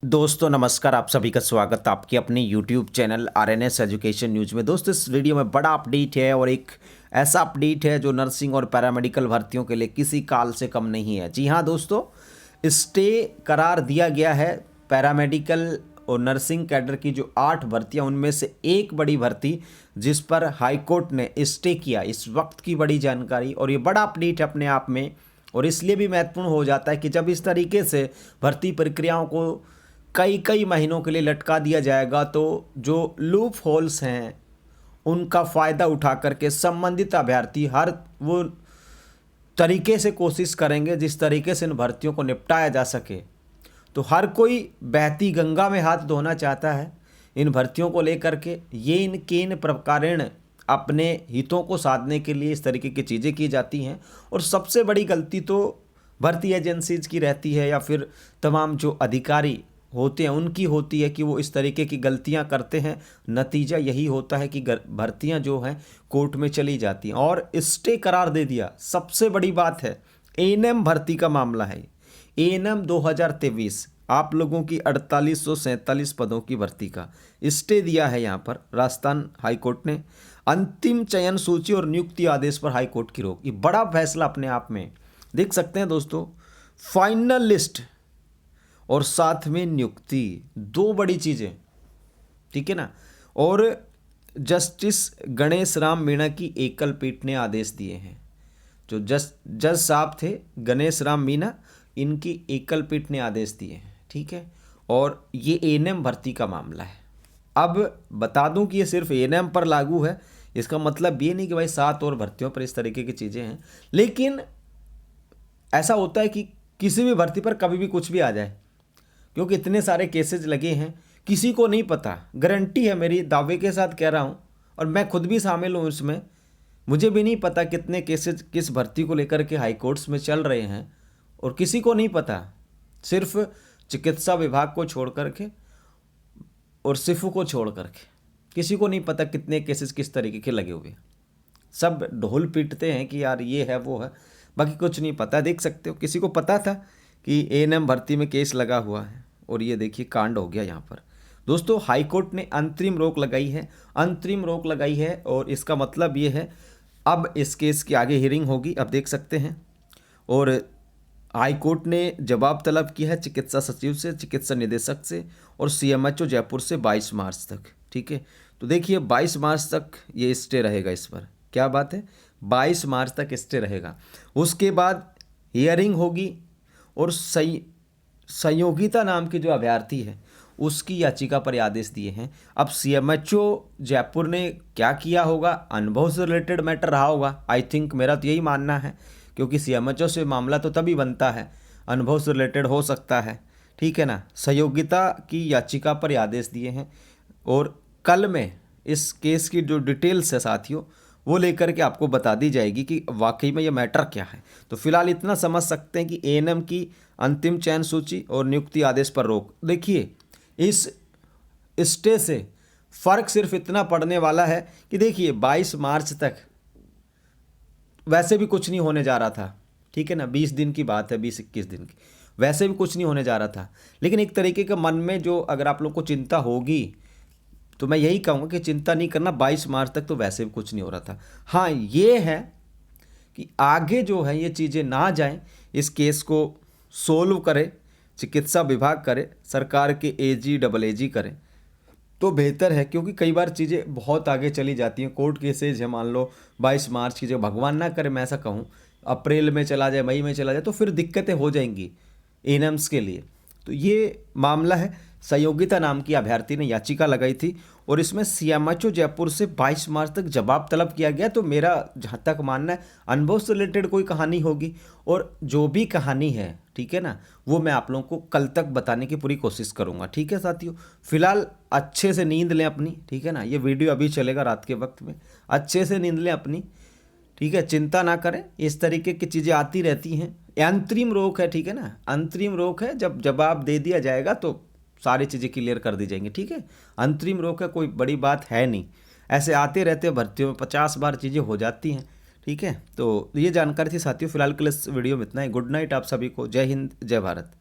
दोस्तों नमस्कार, आप सभी का स्वागत आपके अपने YouTube channel RNS education news में। दोस्तों इस वीडियो में बड़ा अपडेट है और एक ऐसा अपडेट है जो नर्सिंग और पैरामेडिकल भर्तियों के लिए किसी काल से कम नहीं है। जी हाँ दोस्तों, स्टे करार दिया गया है पैरामेडिकल और नर्सिंग कैडर की जो 8 भर्तियां, उनमें से एक बड़ी भर्ती जिस पर हाईकोर्ट ने स्टे किया, इस वक्त की बड़ी जानकारी। और ये बड़ा अपडेट है अपने आप में, और इसलिए भी महत्वपूर्ण हो जाता है कि जब इस तरीके से भर्ती प्रक्रियाओं को कई कई महीनों के लिए लटका दिया जाएगा तो जो लूप होल्स हैं उनका फ़ायदा उठा करके संबंधित अभ्यर्थी हर वो तरीके से कोशिश करेंगे जिस तरीके से इन भर्तियों को निपटाया जा सके। तो हर कोई बहती गंगा में हाथ धोना चाहता है इन भर्तियों को लेकर के। ये इनके इन प्रकारेण अपने हितों को साधने के लिए इस तरीके की चीज़ें की जाती हैं। और सबसे बड़ी गलती तो भर्ती एजेंसीज की रहती है या फिर तमाम जो अधिकारी होते हैं उनकी होती है कि वो इस तरीके की गलतियां करते हैं। नतीजा यही होता है कि भर्तियां जो हैं कोर्ट में चली जाती हैं और स्टे करार दे दिया। सबसे बड़ी बात है एएनएम भर्ती का मामला है। एएनएम 2023 आप लोगों की 4847 पदों की भर्ती का स्टे दिया है यहाँ पर राजस्थान हाईकोर्ट ने। अंतिम चयन सूची और नियुक्ति आदेश पर हाईकोर्ट की रोक, ये बड़ा फैसला अपने आप में। देख सकते हैं दोस्तों, फाइनल लिस्ट और साथ में नियुक्ति, दो बड़ी चीज़ें, ठीक है ना। और जस्टिस गणेश राम मीणा की एकल पीठ ने आदेश दिए हैं। जो जज साहब थे गणेश राम मीणा, इनकी एकल पीठ ने आदेश दिए हैं, ठीक है। और ये एएनएम भर्ती का मामला है। अब बता दूं कि ये सिर्फ एएनएम पर लागू है, इसका मतलब ये नहीं कि भाई 7 और भर्तियों पर इस तरीके की चीज़ें हैं। लेकिन ऐसा होता है कि किसी भी भर्ती पर कभी भी कुछ भी आ जाए, क्योंकि इतने सारे केसेज लगे हैं, किसी को नहीं पता। गारंटी है मेरी, दावे के साथ कह रहा हूँ, और मैं खुद भी शामिल हूँ इसमें। मुझे भी नहीं पता कितने केसेज किस भर्ती को लेकर के हाई कोर्ट्स में चल रहे हैं, और किसी को नहीं पता, सिर्फ चिकित्सा विभाग को छोड़ करके और सिफू को छोड़ करके किसी को नहीं पता कितने केसेज किस तरीके के लगे हुए। सब ढोल पीटते हैं कि यार ये है वो है, बाकी कुछ नहीं पता। देख सकते हो, किसी को पता था कि एएनएम भर्ती में केस लगा हुआ है, और ये देखिए कांड हो गया यहाँ पर। दोस्तों हाईकोर्ट ने अंतरिम रोक लगाई है, अंतरिम रोक लगाई है, और इसका मतलब ये है अब इस केस की आगे हियरिंग होगी। अब देख सकते हैं, और हाईकोर्ट ने जवाब तलब किया है चिकित्सा सचिव से, चिकित्सा निदेशक से और सीएमएचओ जयपुर से 22 मार्च तक, ठीक है। तो देखिए 22 मार्च तक ये स्टे रहेगा इस पर। क्या बात है, 22 मार्च तक स्टे रहेगा। उसके बाद हियरिंग होगी, और संयोगिता नाम के जो अभ्यर्थी है उसकी याचिका पर आदेश दिए हैं। अब सीएमएचओ जयपुर ने क्या किया होगा, अनुभव से रिलेटेड मैटर रहा होगा, आई थिंक, मेरा तो यही मानना है, क्योंकि सीएमएचओ से मामला तो तभी बनता है, अनुभव से रिलेटेड हो सकता है, ठीक है ना। संयोगिता की याचिका पर आदेश दिए हैं, और कल में इस केस की जो डिटेल्स है साथियों वो लेकर के आपको बता दी जाएगी कि वाकई में ये मैटर क्या है। तो फिलहाल इतना समझ सकते हैं कि एएनएम की अंतिम चयन सूची और नियुक्ति आदेश पर रोक। देखिए इस स्टे से फ़र्क सिर्फ इतना पड़ने वाला है कि देखिए 22 मार्च तक वैसे भी कुछ नहीं होने जा रहा था, ठीक है ना। 20 दिन की बात है, 20-21 दिन की, वैसे भी कुछ नहीं होने जा रहा था। लेकिन एक तरीके का मन में जो, अगर आप लोग को चिंता होगी तो मैं यही कहूँगा कि चिंता नहीं करना, 22 मार्च तक तो वैसे भी कुछ नहीं हो रहा था। हाँ ये है कि आगे जो है ये चीज़ें ना जाएं, इस केस को सोल्व करे चिकित्सा विभाग करे, सरकार के AG करें तो बेहतर है। क्योंकि कई बार चीज़ें बहुत आगे चली जाती हैं, कोर्ट केसेज है, मान लो 22 मार्च की जगह, भगवान ना करे मैं ऐसा कहूँ, अप्रैल में चला जाए, मई में चला जाए, तो फिर दिक्कतें हो जाएंगी एएनएम्स के लिए। तो ये मामला है, संयोगिता नाम की अभ्यर्थी ने याचिका लगाई थी, और इसमें सीएमएचओ जयपुर से 22 मार्च तक जवाब तलब किया गया। तो मेरा जहाँ तक मानना है अनुभव से रिलेटेड कोई कहानी होगी, और जो भी कहानी है, ठीक है ना, वो मैं आप लोगों को कल तक बताने की पूरी कोशिश करूँगा, ठीक है साथियों। फिलहाल अच्छे से नींद लें अपनी, ठीक है ना। ये वीडियो अभी चलेगा रात के वक्त में, अच्छे से नींद लें अपनी, ठीक है। चिंता ना करें, इस तरीके की चीज़ें आती रहती हैं। अंतरिम रोक है, ठीक है ना, अंतरिम रोक है, जब जवाब दे दिया जाएगा तो सारी चीज़ें क्लियर कर दी जाएंगी, ठीक है। अंतरिम रोक है, कोई बड़ी बात है नहीं, ऐसे आते रहते हैं भर्तियों में, 50 बार चीज़ें हो जाती हैं, ठीक है। तो ये जानकारी थी साथियों। फिलहाल के लिए इस वीडियो में इतना ही। गुड नाइट आप सभी को। जय हिंद, जय भारत।